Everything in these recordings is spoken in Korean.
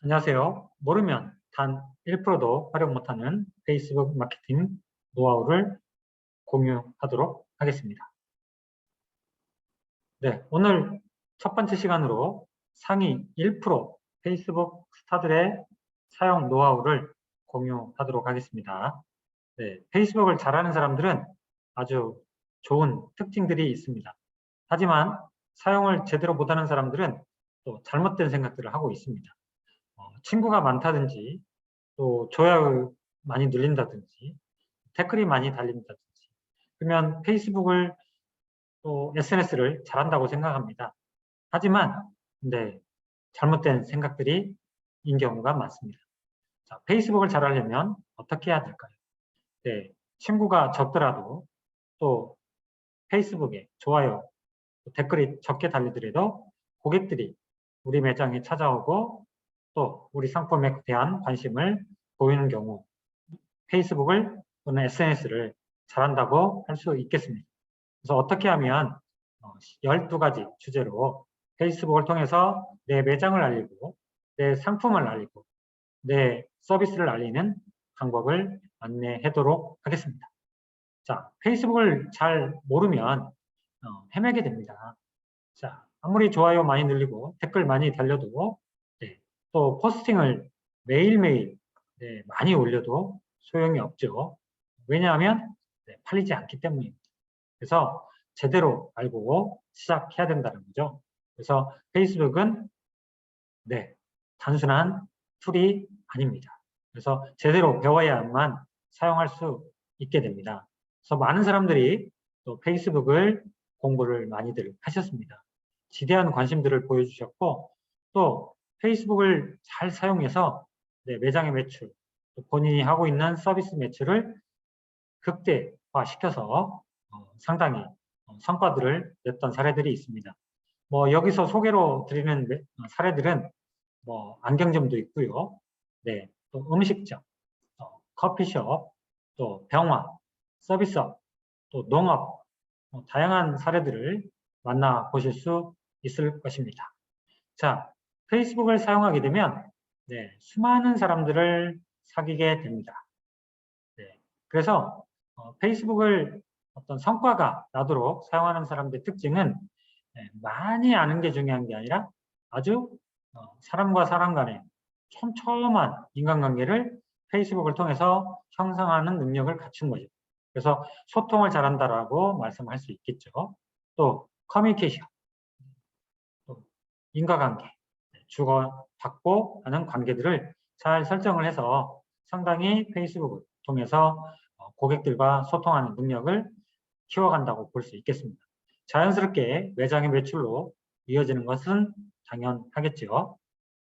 안녕하세요. 모르면 단 1%도 활용 못하는 페이스북 마케팅 노하우를 공유하도록 하겠습니다. 네, 오늘 첫 번째 시간으로 상위 1% 페이스북 스타들의 사용 노하우를 공유하도록 하겠습니다. 네, 페이스북을 잘하는 사람들은 아주 좋은 특징들이 있습니다. 하지만 사용을 제대로 못하는 사람들은 또 잘못된 생각들을 하고 있습니다. 친구가 많다든지 또 좋아요 많이 눌린다든지 댓글이 많이 달린다든지 그러면 페이스북을 또 SNS를 잘한다고 생각합니다. 하지만 잘못된 생각들이 인 경우가 많습니다. 자, 페이스북을 잘하려면 어떻게 해야 될까요? 네, 친구가 적더라도 또 페이스북에 좋아요, 댓글이 적게 달리더라도 고객들이 우리 매장에 찾아오고 또 우리 상품에 대한 관심을 보이는 경우 페이스북을 또는 SNS를 잘한다고 할 수 있겠습니다. 그래서 어떻게 하면 12가지 주제로 페이스북을 통해서 내 매장을 알리고 내 상품을 알리고 내 서비스를 알리는 방법을 안내하도록 하겠습니다. 자, 페이스북을 잘 모르면 헤매게 됩니다. 자, 아무리 좋아요 많이 늘리고 댓글 많이 달려도 또 포스팅을 매일매일 많이 올려도 소용이 없죠. 왜냐하면 팔리지 않기 때문입니다. 그래서 제대로 알고 시작해야 된다는 거죠. 그래서 페이스북은 단순한 툴이 아닙니다. 그래서 제대로 배워야만 사용할 수 있게 됩니다. 그래서 많은 사람들이 또 페이스북을 공부를 많이들 하셨습니다. 지대한 관심들을 보여주셨고 또 페이스북을 잘 사용해서 매장의 매출, 본인이 하고 있는 서비스 매출을 극대화시켜서 상당히 성과들을 냈던 사례들이 있습니다. 뭐 여기서 소개로 드리는 사례들은 뭐 안경점도 있고요. 또 음식점, 커피숍, 또 병원, 서비스업, 또 농업, 다양한 사례들을 만나보실 수 있을 것입니다. 자, 페이스북을 사용하게 되면 수많은 사람들을 사귀게 됩니다. 그래서 페이스북을 어떤 성과가 나도록 사용하는 사람들의 특징은 많이 아는 게 중요한 게 아니라 아주 사람과 사람 간의 촘촘한 인간관계를 페이스북을 통해서 형성하는 능력을 갖춘 거죠. 그래서 소통을 잘한다라고 말씀할 수 있겠죠. 또 커뮤니케이션, 또 인과관계, 주고받고 하는 관계들을 잘 설정을 해서 상당히 페이스북을 통해서 고객들과 소통하는 능력을 키워간다고 볼 수 있겠습니다. 자연스럽게 매장의 매출로 이어지는 것은 당연하겠죠.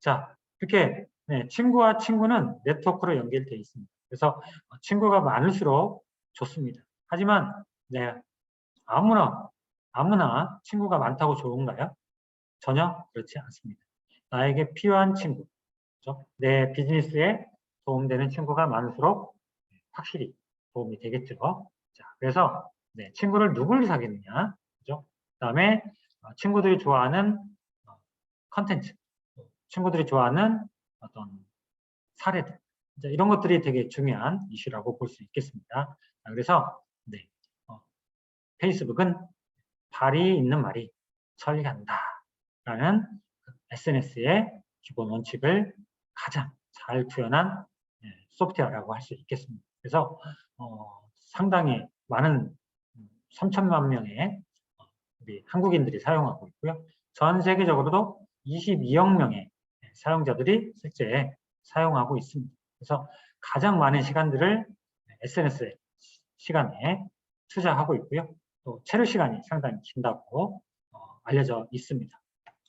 자, 이렇게 친구와 친구는 네트워크로 연결되어 있습니다. 그래서 친구가 많을수록 좋습니다. 하지만 아무나 친구가 많다고 좋은가요? 전혀 그렇지 않습니다. 나에게 필요한 친구, 그렇죠? 내 비즈니스에 도움되는 친구가 많을수록 확실히 도움이 되겠죠. 자, 그래서 친구를 누굴 사귀느냐, 그죠? 그다음에 친구들이 좋아하는 컨텐츠, 친구들이 좋아하는 어떤 사례들, 이런 것들이 되게 중요한 이슈라고 볼 수 있겠습니다. 자, 그래서 페이스북은 발이 있는 말이 천리 간다라는 SNS의 기본 원칙을 가장 잘 구현한 소프트웨어라고 할 수 있겠습니다. 그래서 상당히 많은 3천만 명의 우리 한국인들이 사용하고 있고요. 전 세계적으로도 22억 명의 사용자들이 실제 사용하고 있습니다. 그래서 가장 많은 시간들을 SNS 시간에 투자하고 있고요. 또 체류 시간이 상당히 긴다고 알려져 있습니다.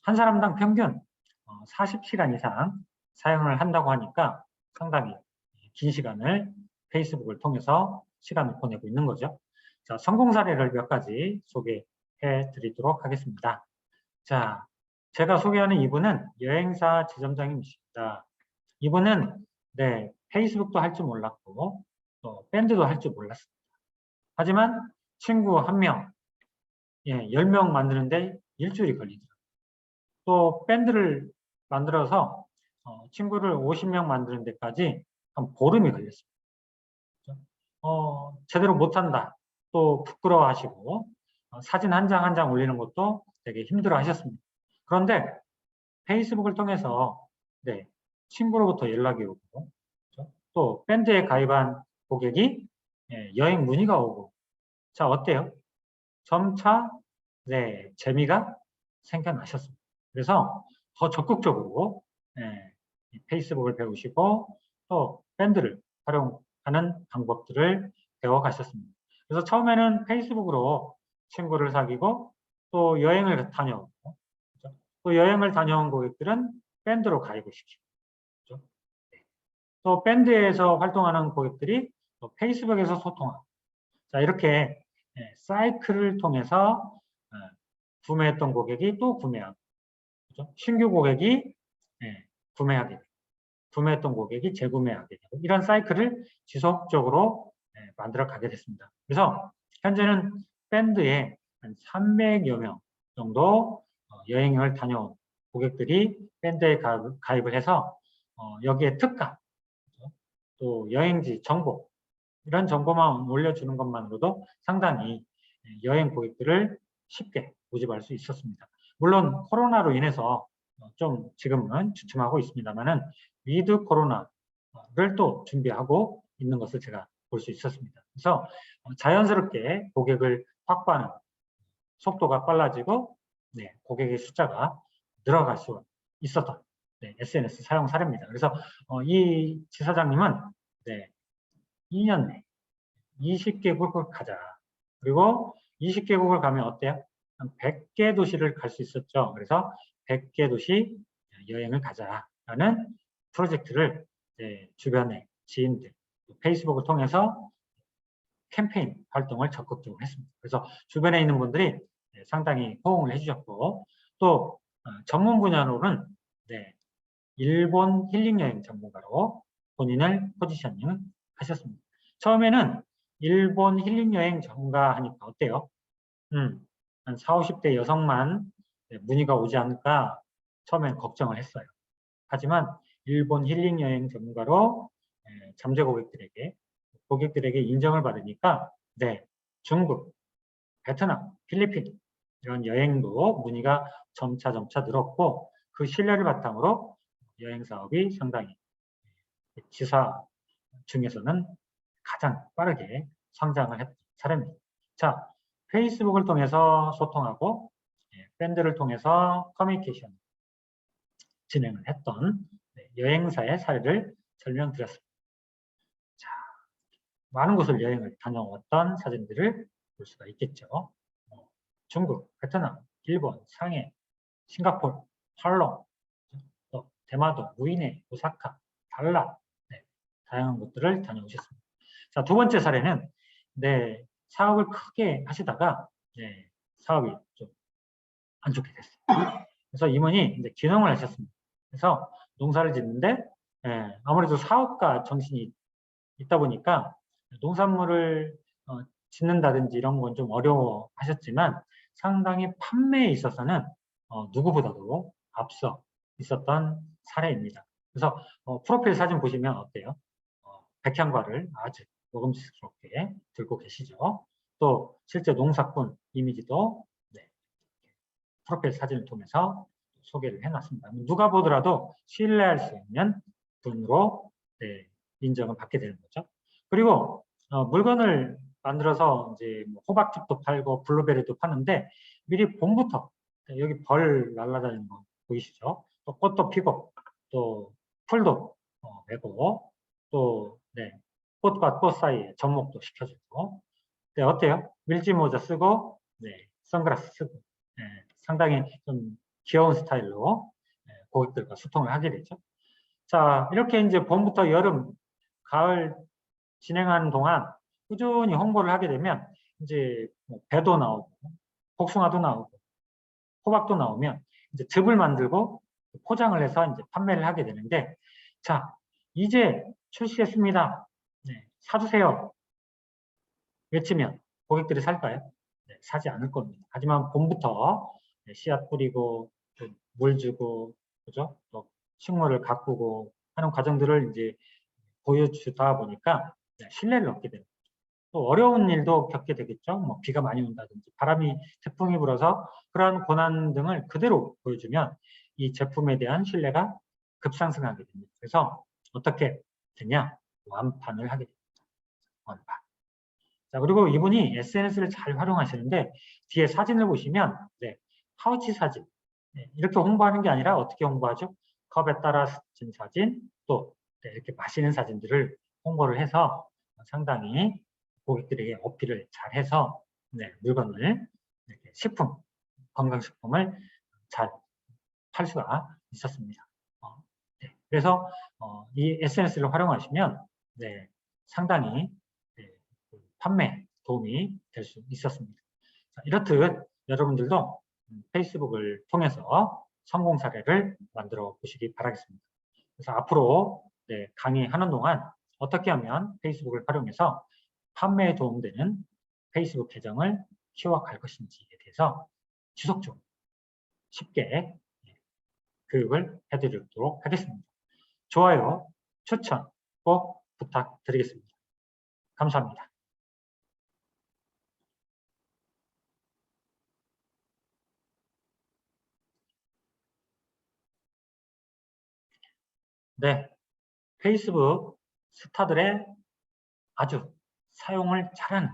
한 사람당 평균 40시간 이상 사용을 한다고 하니까 상당히 긴 시간을 페이스북을 통해서 시간을 보내고 있는 거죠. 자, 성공 사례를 몇 가지 소개해 드리도록 하겠습니다. 자, 제가 소개하는 이분은 여행사 지점장님이십니다. 이분은 페이스북도 할 줄 몰랐고 또 밴드도 할 줄 몰랐습니다. 하지만 친구 1명, 10명 만드는데 일주일이 걸리더라고요. 또 밴드를 만들어서 친구를 50명 만드는 데까지 한 보름이 걸렸습니다. 제대로 못한다. 또 부끄러워하시고 사진 한 장 한 장 올리는 것도 되게 힘들어 하셨습니다. 그런데 페이스북을 통해서 네, 친구로부터 연락이 오고 그렇죠? 또 밴드에 가입한 고객이 여행 문의가 오고 자 어때요? 점차 네, 재미가 생겨나셨습니다. 그래서 더 적극적으로 페이스북을 배우시고 또 밴드를 활용하는 방법들을 배워가셨습니다. 그래서 처음에는 페이스북으로 친구를 사귀고 또 여행을 다녀오고 그렇죠? 또 여행을 다녀온 고객들은 밴드로 가입을 시키고 그렇죠? 또 밴드에서 활동하는 고객들이 또 페이스북에서 소통하고 자 이렇게 사이클을 통해서 구매했던 고객이 또 구매하고 그렇죠? 신규 고객이 구매하게 되고 구매했던 고객이 재구매하게 되고 이런 사이클을 지속적으로 만들어 가게 됐습니다. 그래서 현재는 밴드에 한 300여 명 정도 여행을 다녀온 고객들이 밴드에 가입을 해서 여기에 특가 또 여행지 정보 이런 정보만 올려주는 것만으로도 상당히 여행 고객들을 쉽게 모집할 수 있었습니다. 물론 코로나로 인해서 좀 지금은 주춤하고 있습니다만은 위드 코로나를 또 준비하고 있는 것을 제가 볼 수 있었습니다. 그래서 자연스럽게 고객을 확보하는 속도가 빨라지고 고객의 숫자가 늘어갈 수 있었던 SNS 사용 사례입니다. 그래서 이 지사장님은 2년 내 20개국을 가자. 그리고 20개국을 가면 어때요? 한 100개 도시를 갈 수 있었죠. 그래서 100개 도시 여행을 가자라는 프로젝트를 주변의 지인들, 페이스북을 통해서 캠페인 활동을 적극적으로 했습니다. 그래서 주변에 있는 분들이 상당히 호응을 해주셨고 또 전문 분야로는 일본 힐링 여행 전문가로 본인을 포지셔닝 하셨습니다. 처음에는 일본 힐링 여행 전문가 하니까 어때요? 한 40, 50대 여성만 문의가 오지 않을까 처음엔 걱정을 했어요. 하지만 일본 힐링 여행 전문가로 잠재 고객들에게 인정을 받으니까 중국, 베트남, 필리핀 이런 여행도 문의가 점차 늘었고 그 신뢰를 바탕으로 여행 사업이 상당히 지사 중에서는 가장 빠르게 성장을 했던 사례입니다. 자, 페이스북을 통해서 소통하고 밴드를 통해서 커뮤니케이션 진행을 했던 여행사의 사례를 설명드렸습니다. 자, 많은 곳을 여행을 다녀왔던 사진들을 볼 수가 있겠죠. 중국, 베트남, 일본, 상해, 싱가포르, 할롱, 또 대마도, 무이네, 오사카, 달라 다양한 곳들을 다녀오셨습니다. 자, 두 번째 사례는 사업을 크게 하시다가 사업이 좀 안 좋게 됐어요. 그래서 이분이 귀농을 하셨습니다. 그래서 농사를 짓는데 아무래도 사업가 정신이 있다 보니까 농산물을 짓는다든지 이런 건 좀 어려워하셨지만 상당히 판매에 있어서는 누구보다도 앞서 있었던 사례입니다. 그래서 프로필 사진 보시면 어때요? 백향과를 아주 먹음직스럽게 들고 계시죠. 또 실제 농사꾼 이미지도 프로필 사진을 통해서 소개를 해놨습니다. 누가 보더라도 신뢰할 수 있는 분으로 인정을 받게 되는 거죠. 그리고 물건을 만들어서 이제 호박즙도 팔고 블루베리도 파는데 미리 봄부터 여기 벌 날아다니는 거 보이시죠? 또 꽃도 피고 또 풀도 메고 또 꽃과 꽃 사이에 접목도 시켜주고 어때요? 밀짚 모자 쓰고 선글라스 쓰고 상당히 좀 귀여운 스타일로 고객들과 소통을 하게 되죠. 자, 이렇게 이제 봄부터 여름, 가을 진행하는 동안 꾸준히 홍보를 하게 되면 이제 배도 나오고 복숭아도 나오고 호박도 나오면 이제 즙을 만들고 포장을 해서 이제 판매를 하게 되는데 자, 이제 출시했습니다. 사주세요. 외치면 고객들이 살까요? 사지 않을 겁니다. 하지만 봄부터 씨앗 뿌리고 물 주고 그죠? 또 식물을 가꾸고 하는 과정들을 이제 보여주다 보니까 신뢰를 얻게 됩니다. 또 어려운 일도 겪게 되겠죠. 뭐 비가 많이 온다든지 바람이 태풍이 불어서 그러한 고난 등을 그대로 보여주면 이 제품에 대한 신뢰가 급상승하게 됩니다. 그래서 어떻게 되냐? 완판을 하게 됩니다. 완판. 자, 그리고 이분이 SNS를 잘 활용하시는데 뒤에 사진을 보시면 파우치 사진 이렇게 홍보하는 게 아니라 어떻게 홍보하죠? 컵에 따라진 사진 또 이렇게 마시는 사진들을 홍보를 해서 상당히 고객들에게 어필을 잘 해서 물건을 이렇게 식품, 건강식품을 잘 팔 수가 있었습니다. 그래서 이 SNS를 활용하시면 상당히 판매 도움이 될 수 있었습니다. 자, 이렇듯 여러분들도 페이스북을 통해서 성공 사례를 만들어 보시기 바라겠습니다. 그래서 앞으로 강의하는 동안 어떻게 하면 페이스북을 활용해서 판매에 도움되는 페이스북 계정을 키워갈 것인지에 대해서 지속적으로 쉽게 교육을 해드리도록 하겠습니다. 좋아요, 추천 꼭 부탁드리겠습니다. 감사합니다. 네, 페이스북 스타들의 아주 사용을 잘하는